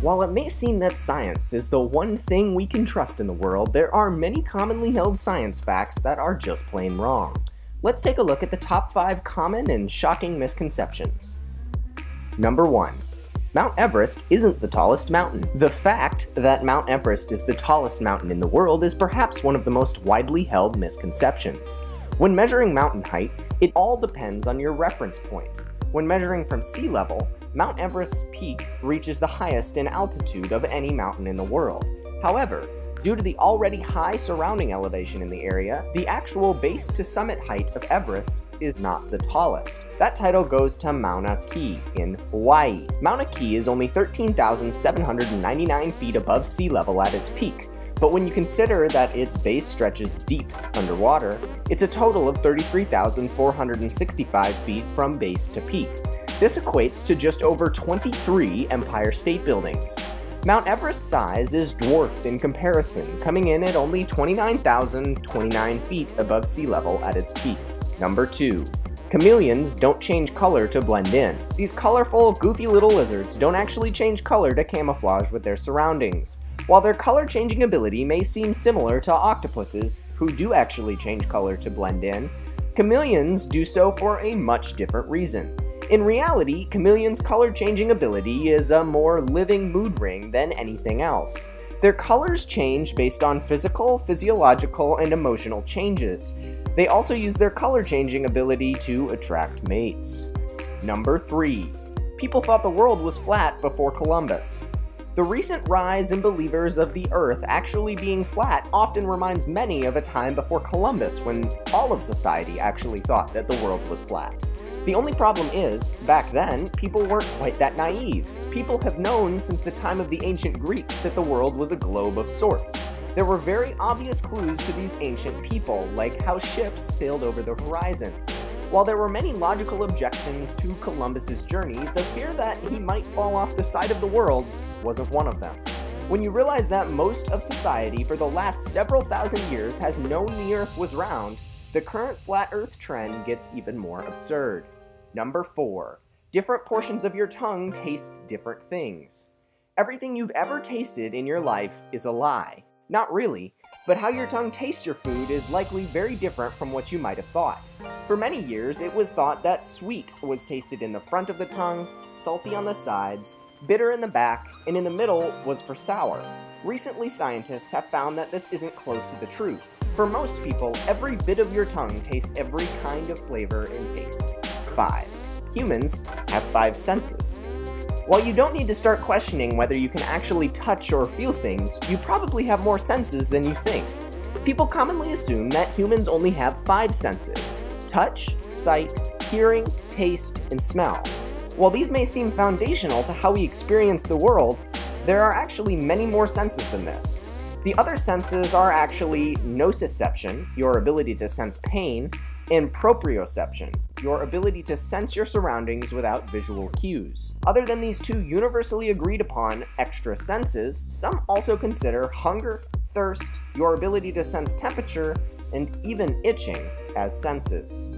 While it may seem that science is the one thing we can trust in the world, there are many commonly held science facts that are just plain wrong. Let's take a look at the top 5 common and shocking misconceptions. Number 1. Mount Everest isn't the tallest mountain. The fact that Mount Everest is the tallest mountain in the world is perhaps one of the most widely held misconceptions. When measuring mountain height, it all depends on your reference point. When measuring from sea level, Mount Everest's peak reaches the highest in altitude of any mountain in the world. However, due to the already high surrounding elevation in the area, the actual base to summit height of Everest is not the tallest. That title goes to Mauna Kea in Hawaii. Mauna Kea is only 13,799 feet above sea level at its peak, but when you consider that its base stretches deep underwater, it's a total of 33,465 feet from base to peak. This equates to just over 23 Empire State Buildings. Mount Everest's size is dwarfed in comparison, coming in at only 29,029 feet above sea level at its peak. Number 2. Chameleons don't change color to blend in. These colorful, goofy little lizards don't actually change color to camouflage with their surroundings. While their color-changing ability may seem similar to octopuses, who do actually change color to blend in, chameleons do so for a much different reason. In reality, chameleons' color-changing ability is a more living mood ring than anything else. Their colors change based on physical, physiological, and emotional changes. They also use their color-changing ability to attract mates. Number 3. People thought the world was flat before Columbus. The recent rise in believers of the Earth actually being flat often reminds many of a time before Columbus when all of society actually thought that the world was flat. The only problem is, back then, people weren't quite that naive. People have known since the time of the ancient Greeks that the world was a globe of sorts. There were very obvious clues to these ancient people, like how ships sailed over the horizon. While there were many logical objections to Columbus's journey, the fear that he might fall off the side of the world wasn't one of them. When you realize that most of society for the last several thousand years has known the Earth was round, the current flat Earth trend gets even more absurd. Number 4. Different portions of your tongue taste different things. Everything you've ever tasted in your life is a lie. Not really, but how your tongue tastes your food is likely very different from what you might have thought. For many years, it was thought that sweet was tasted in the front of the tongue, salty on the sides, bitter in the back, and in the middle was for sour. Recently, scientists have found that this isn't close to the truth. For most people, every bit of your tongue tastes every kind of flavor and taste. 5. Humans have 5 senses. While you don't need to start questioning whether you can actually touch or feel things, you probably have more senses than you think. People commonly assume that humans only have 5 senses: touch, sight, hearing, taste, and smell. While these may seem foundational to how we experience the world, there are actually many more senses than this. The other senses are actually nociception, your ability to sense pain, and proprioception, your ability to sense your surroundings without visual cues. Other than these 2 universally agreed upon extra senses, some also consider hunger, thirst, your ability to sense temperature, and even itching as senses.